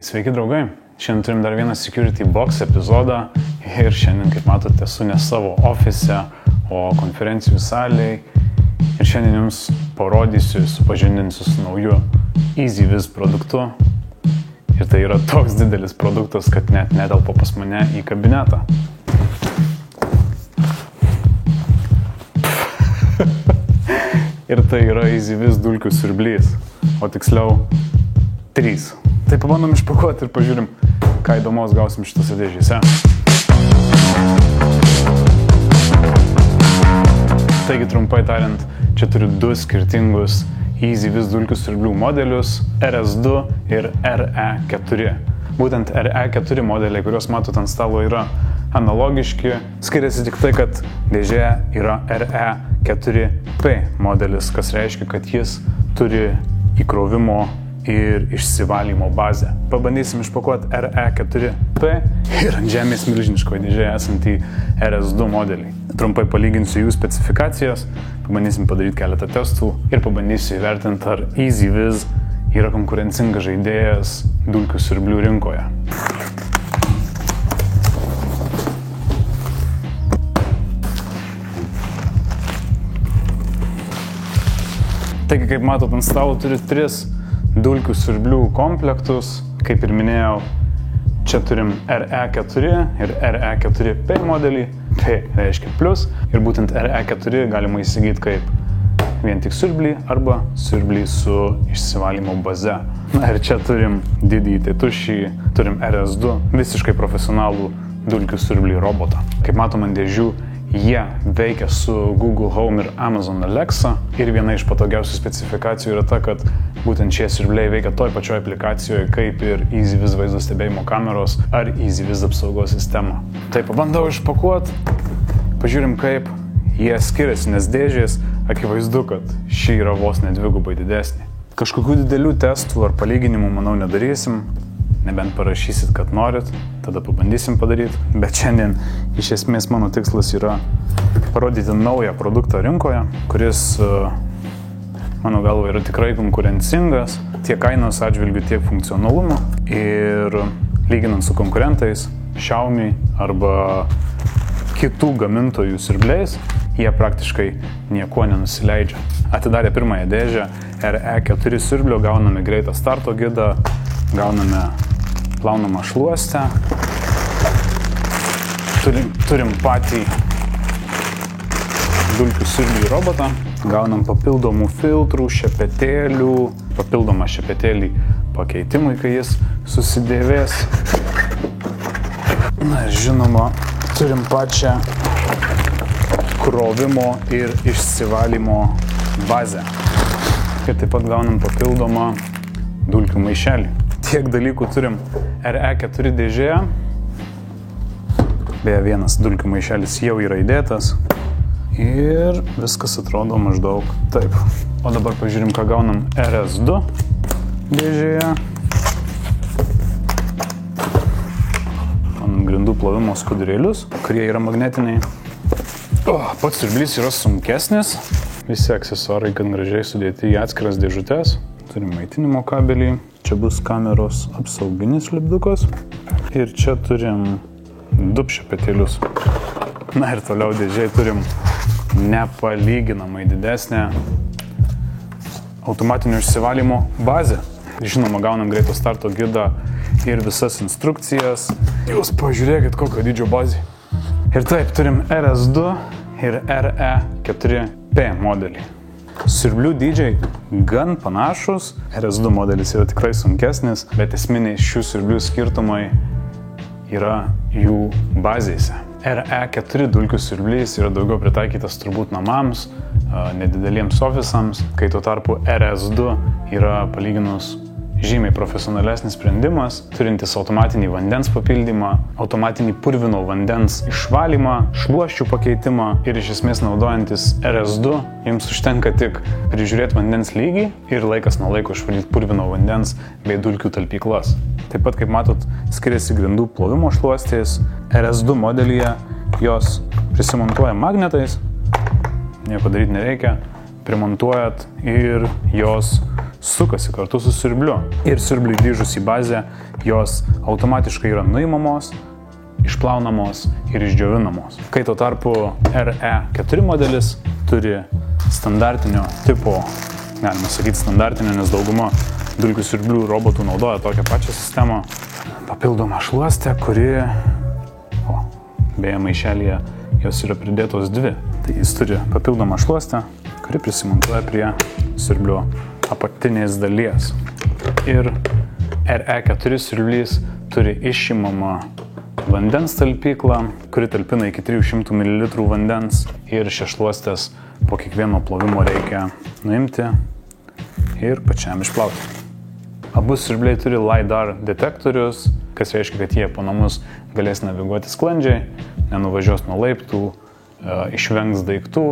Sveiki draugai, šiandien turim dar vieną Security Box epizodą ir šiandien, kaip matote, esu ne savo ofise, o konferencijų salėje ir šiandien jums parodysiu, supažindinsiu su nauju EasyViz produktu ir tai yra toks didelis produktas, kad net netelpa pas mane į kabinetą. Ir tai yra EasyViz dulkių siurblys, o tiksliau 3. Tai pabandom išpakuoti ir pažiūrim, ką įdomos gausim šitose dėžėse. Taigi, trumpai tariant, čia turiu 2 skirtingus EasyViz dulkių siurblių modelius RS2 ir RE4. Būtent RE4 modeliai, kuriuos matote ant stalo, yra analogiški. Skiriasi tik tai, kad dėžėje yra RE4P modelis, kas reiškia, kad jis turi įkrovimo ir išsivalymo bazę. Pabandysim išpakuoti RE4P ir ant žemės milžiniškoje dėžėje esantį RS2 modelį. Trumpai palyginsiu jų specifikacijas, pabandysim padaryti keletą testų ir pabandysiu įvertinti, ar EasyViz yra konkurencingas žaidėjas dulkių siurblių rinkoje. Taigi, kaip matot, ant stalo turiu 3 dulkių siurblių komplektus. Kaip ir minėjau, čia turim RE4 ir RE4P modelį. P reiškia plus ir būtent RE4 galima įsigyti kaip vien tik siurblį arba siurblį su išsivalymo baze. Na ir čia turim didįjį tėtušį, turim RS2, visiškai profesionalų dulkių siurblį robotą. Kaip matom ant dėžių, jie veikia su Google Home ir Amazon Alexa ir viena iš patogiausių specifikacijų yra ta, kad būtent šie siurbliai veikia toj pačioj aplikacijoje kaip ir EasyViz vaizdo stebėjimo kameros ar EasyViz apsaugos sistema. Tai pabandau išpakuoti, pažiūrim kaip jie skiriasi, nes dėžės akivaizdu, kad ši yra vos ne 2 didesnė. Kažkokių didelių testų ar palyginimų, manau, nedarysim. Nebent parašysit, kad norit, tada pabandysim padaryti. Bet šiandien iš esmės mano tikslas yra parodyti naują produktą rinkoje, kuris, mano galva, yra tikrai konkurencingas tiek kainos atžvilgiu, tiek funkcionalumu. Ir lyginant su konkurentais, Xiaomi arba kitų gamintojų siurbliais, jie praktiškai niekuo nenusileidžia. Atidarę pirmąją dėžę RE4 siurblio gauname greitą starto gidą, gauname plaunamą šluostę, turim patį dulkių siurblį robotą, gaunam papildomų filtrų, šepetėlių, papildomą šepetėlį pakeitimui, kai jis susidėvės. Na ir žinoma, turim pačią krovimo ir išsivalymo bazę. Ir taip pat gaunam papildomą dulkių maišelį. Tiek dalykų turim RE4 dėžėje. Beje, vienas dulkių maišelis jau yra įdėtas. Ir viskas atrodo maždaug taip. O dabar pažiūrim, ką gaunam RS2 dėžėje. Ant grindų plovimo skudurėlius, kurie yra magnetiniai. Pats siurblys yra sunkesnis. Visi aksesuarai gan gražiai sudėti į atskiras dėžutes. Turim maitinimo kabelį. Čia bus kameros apsauginis lipdukas ir čia turim 2 šepetėlius. Na ir toliau dėžėje turim nepalyginamai didesnę automatinio išsivalymo bazę. Žinoma, gaunam greito starto gidą ir visas instrukcijas. Jūs pažiūrėkit, kokio dydžio bazė. Ir taip, turim RS2 ir RE4P modelį. Siurblių dydžiai gan panašus, RS2 modelis yra tikrai sunkesnis, bet esminiai šių siurblių skirtumai yra jų bazėse. RE4 dulkių siurblys yra daugiau pritaikytas turbūt namams, nedideliems ofisams, kai tuo tarpu RS2 yra palyginus žymiai profesionalesnis sprendimas, turintis automatinį vandens papildymą, automatinį purvino vandens išvalymą, šluosčių pakeitimą ir iš esmės naudojantis RS2 jums užtenka tik prižiūrėti vandens lygį ir laikas nuo laiko išvalyti purvino vandens bei dulkių talpyklas. Taip pat, kaip matot, skiriasi grindų plovimo šluostės. RS2 modelyje jos prisimontuoja magnetais, nieko daryti nereikia, primontuojat ir jos sukasi kartu su siurbliu. Ir siurbliui grįžus į bazę, jos automatiškai yra nuimamos, išplaunamos ir išdžiovinamos. Kai tuo tarpu RE4 modelis turi standartinio tipo, galima sakyti standartinio, nes dauguma dulkių siurblių robotų naudoja tokią pačią sistemą, papildomą šluostę, kuri, beje maišelyje jos yra pridėtos dvi. Tai jis turi papildomą šluostę, kuri prisimontuoja prie siurblio apatinės dalies. Ir RE4 siurblys turi išimamą vandens talpyklą, kuri talpina iki 300 ml vandens ir šias šluostės po kiekvieno plovimo reikia nuimti ir pačiam išplauti. Abu siurbliai turi LiDAR detektorius, kas reiškia, kad jie po namus galės naviguoti sklandžiai, nenuvažiuos nuo laiptų, išvengs daiktų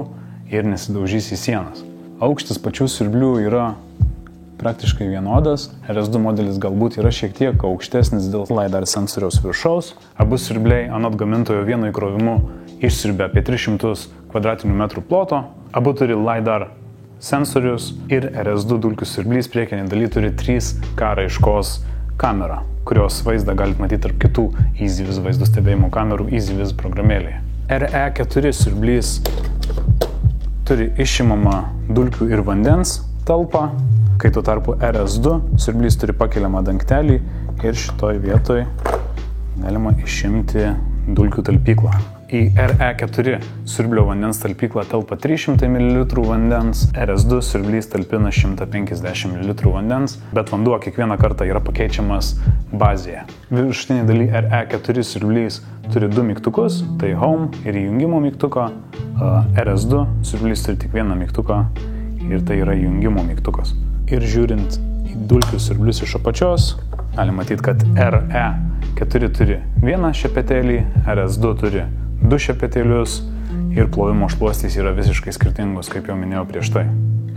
ir nesidaužys į sienas. Aukštis pačių siurblių yra praktiškai vienodas. RS2 modelis galbūt yra šiek tiek aukštesnis dėl LiDAR sensoriaus viršaus. Abu siurbliai anot gamintojo vienu įkrovimu išsiurbia apie 300 km2 ploto. Abu turi LiDAR sensorius ir RS2 dulkių siurblys priekinėje dalyje turi 3K raiškos kamerą, kurios vaizdą galite matyti tarp kitų EasyViz vaizdo stebėjimo kamerų EasyViz programėlėje. RE4 siurblys turi išimamą dulkių ir vandens talpą, kai tuo tarpu RS2 siurblys turi pakeliamą dangtelį ir šitoj vietoj galima išimti dulkių talpyklą. Į RE4 siurblio vandens talpyklą telpa 300 ml vandens, RS2 siurblys talpina 150 ml vandens, bet vanduo kiekvieną kartą yra pakeičiamas bazėje. Viršutinėje dalyje RE4 siurblys turi du mygtukus, tai Home ir įjungimo mygtuką, RS2 siurblys turi tik vieną mygtuką ir tai yra įjungimo mygtukas. Ir žiūrint į dulkių siurblius iš apačios, galime matyti, kad RE4 turi vieną šepetėlį, RS2 turi du šepetėlius ir plovimo šluostys yra visiškai skirtingos, kaip jau minėjau prieš tai.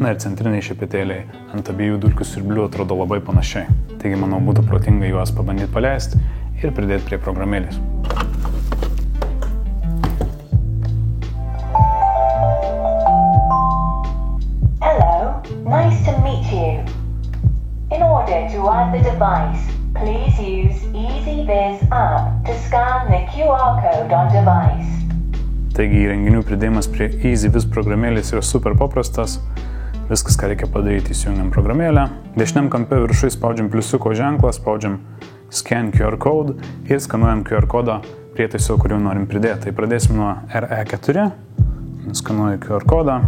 Na ir centriniai šepetėliai ant abiejų dulkių siurblių atrodo labai panašiai. Taigi, manau, būtų protinga juos pabandyti paleisti ir pridėti prie programėlės. Hello, nice to meet you. In order to add the device, please use EasyViz app to scan the QR code on device. Taigi įrenginių pridėjimas prie EasyViz programėlės yra super paprastas. Viskas, ką reikia padaryti, įsijungiam programėlę. Dešiniam kampe viršui spaudžiam pliusiuko ženklą, spaudžiam Scan QR code ir skanuojam QR kodą prietaiso, kuriuo norim pridėti. Tai pradėsim nuo RE4. Skanuoju QR kodą.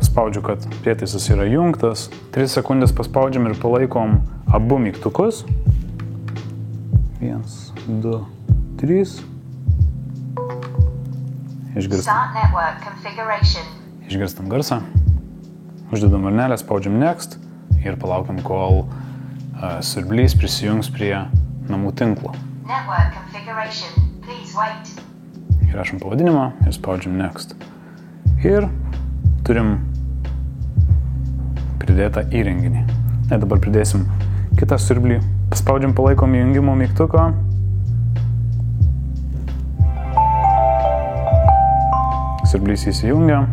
Spaudžiu, kad prietaisas yra jungtas. 3 sekundės paspaudžiam ir palaikom abu mygtukus. 1, 2, 3. Išgirstam garsą. Uždedam varnelę, spaudžiam Next ir palaukiam, kol siurblys prisijungs prie namų tinklo. Įrašom pavadinimą ir spaudžiam Next. Ir turim pridėtą įrenginį. Dabar pridėsim kitą siurblį. Paspaudžiam palaikom įjungimo mygtuką. Siurblys įsijungia.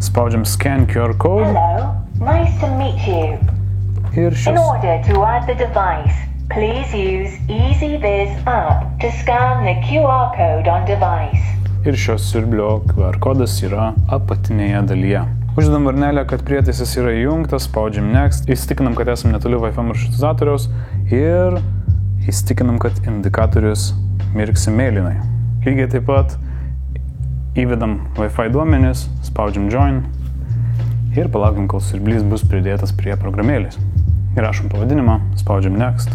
Spaudžiam Scan QR code. Hello, nice to meet you. Ir In order to add the device, please use EasyViz app to scan the QR code on device. Ir šios siurblio QR kodas yra apatinėje dalyje. Uždedam varnelę, kad prietaisas yra įjungtas, spaudžiam Next, įsitikinam, kad esam netoli Wi-Fi maršrutizatoriaus ir įsitikinam, kad indikatorius mirksi mėlynai. Lygiai taip pat įvedam Wi-Fi duomenis, spaudžiam Join ir palaukiam, kol siurblys bus pridėtas prie programėlės. Įrašom pavadinimą, spaudžiam Next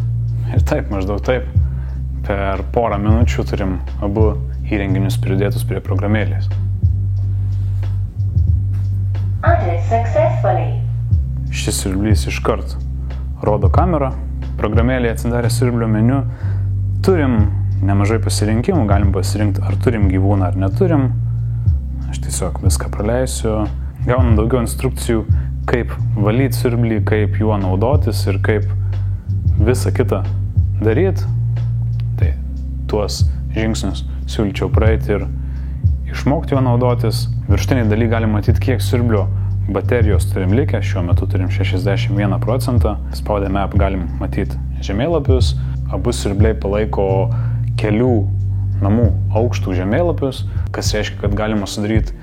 ir taip, maždaug taip. Per porą minučių turim abu įrenginius pridėtus prie programėlės. Added successfully. Šis siurblys iškart rodo kamerą. Programėlėje atsidarę siurblio meniu turim nemažai pasirinkimų. Galim pasirinkti, ar turim gyvūną ar neturim. Aš tiesiog viską praleisiu. Gaunam daugiau instrukcijų, kaip valyti siurblį, kaip juo naudotis ir kaip visą kitą daryti. Tai tuos žingsnius siūlyčiau praeiti ir išmokti juo naudotis. Viršutinėje dalyje galima matyti, kiek siurblio baterijos turim likę, šiuo metu turim 61%. Spaudę map galim matyti žemėlapius. Abu siurbliai palaiko kelių namų aukštų žemėlapius, kas reiškia, kad galima sudaryti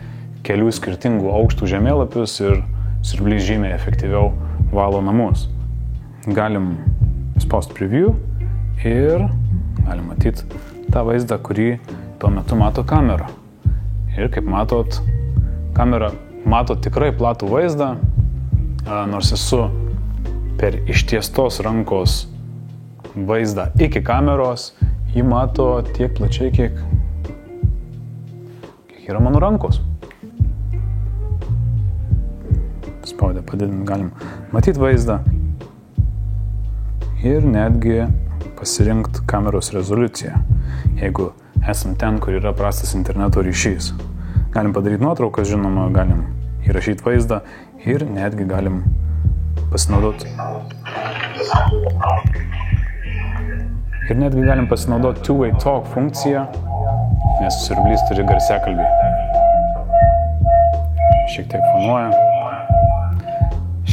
kelių skirtingų aukštų žemėlapius ir siurbliai žymiai efektyviau valo namus. Galim spausti preview ir galim matyti tą vaizdą, kurį tuo metu mato kamera. Ir kaip matot, kamera mato tikrai platų vaizdą, nors esu per ištiestos rankos vaizdą iki kameros, jį mato tiek plačiai, kiek yra mano rankos. Spaudę padidinti galim matyti vaizdą ir netgi pasirinkti kameros rezoliuciją, jeigu esam ten, kur yra prastas interneto ryšys. Galim padaryti nuotraukas, žinoma, galim įrašyti vaizdą ir netgi galim pasinaudoti two-way talk funkciją, nes siurblys turi garsiakalbį.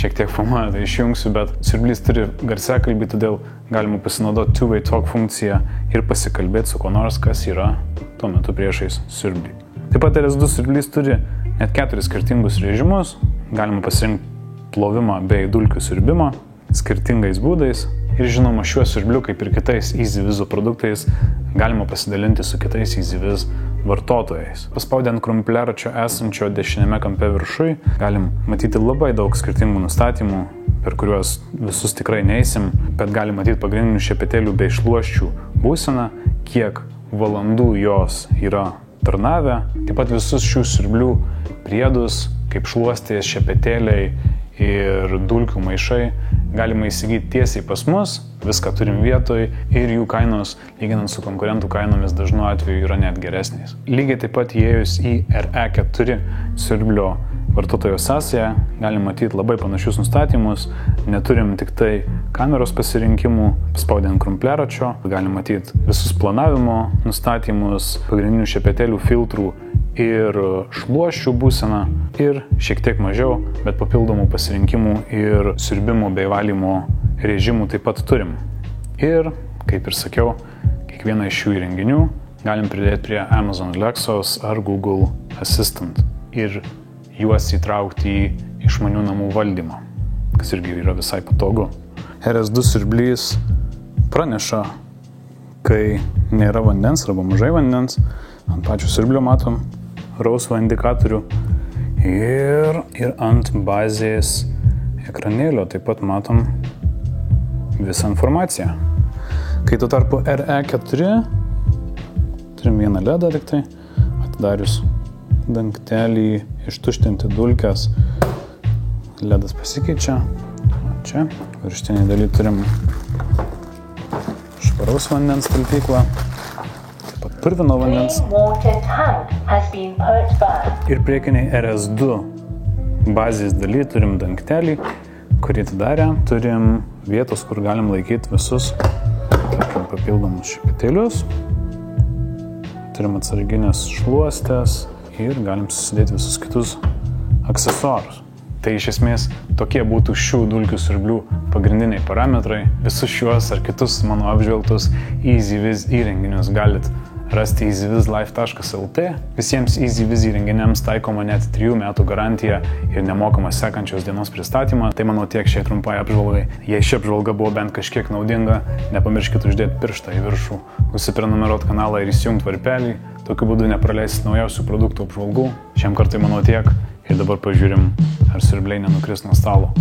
Šiek tiek fonuoja, tai išjungsiu, bet siurblys turi garsiakalbį, todėl galima pasinaudoti two-way talk funkciją ir pasikalbėti su kuo nors, kas yra tuo metu priešais siurblį. Taip pat RS2 siurblys turi net 4 skirtingus režimus. Galima pasirinkti plovimą bei dulkių siurbimą skirtingais būdais. Ir žinoma, šiuo siurbliu, kaip ir kitais EasyViz produktais, galima pasidalinti su kitais EasyViz vartotojais. Paspaudę ant krumpliaračio esančio dešiniame kampe viršui, galim matyti labai daug skirtingų nustatymų, per kuriuos visus tikrai neįsim, bet galim matyti pagrindinių šepetėlių bei šluosčių būseną, kiek valandų jos yra tarnavę. Taip pat visus šių siurblių priedus, kaip šluostės, šepetėliai ir dulkių maišai, galima įsigyti tiesiai pas mus, viską turim vietoj ir jų kainos, lyginant su konkurentų kainomis, dažnu atveju yra net geresnės. Lygiai taip pat įėjus į RE4 siurblio vartotojo sąsają, galim matyti labai panašius nustatymus, neturim tik tai kameros pasirinkimų, spaudžiant krumpliaračio, galim matyti visus planavimo nustatymus, pagrindinių šepetėlių, filtrų ir šluosčių būseną ir šiek tiek mažiau, bet papildomų pasirinkimų ir siurbimų bei valymo režimų taip pat turim. Ir, kaip ir sakiau, kiekvieną iš šių įrenginių galim pridėti prie Amazon Alexos ar Google Assistant ir juos įtraukti į išmanių namų valdymą, kas irgi yra visai patogu. RS2 siurblys praneša, kai nėra vandens arba mažai vandens. Ant pačio siurblio matom rausvą indikatorių ir ant bazės ekranėlio taip pat matom visą informaciją. Kai tuo tarpu RE4 turim vieną ledą tik tai, atidarius dangtelį, ištuštinti dulkes, ledas pasikeičia. Čia viršutinėje dalyje turim švaraus vandens talpyklą, taip pat purvino vandens. Ir priekiniai RS2 bazės dalyje turim dangtelį, kurį atidarę turim vietos, kur galim laikyti visus papildomus šepetėlius. Turim atsarginės šluostės ir galim susidėti visus kitus aksesuarus. Tai iš esmės tokie būtų šių dulkių siurblių pagrindiniai parametrai. Visus šiuos ar kitus mano apžvelgtus EasyViz įrenginius galit rasti easyvizlife.lt. Visiems EasyViz įrenginiams taikoma net 3 metų garantija ir nemokama sekančios dienos pristatymą. Tai manau tiek šiai trumpai apžvalgai. Jei ši apžvalga buvo bent kažkiek naudinga, nepamirškit uždėti pirštą į viršų, užsiprenumeruoti kanalą ir įsijungti varpelį. Tokiu būdu nepraleisit naujausių produktų apžvalgų. Šiam kartui manau tiek ir dabar pažiūrim, ar siurbliai nenukris nuo stalo.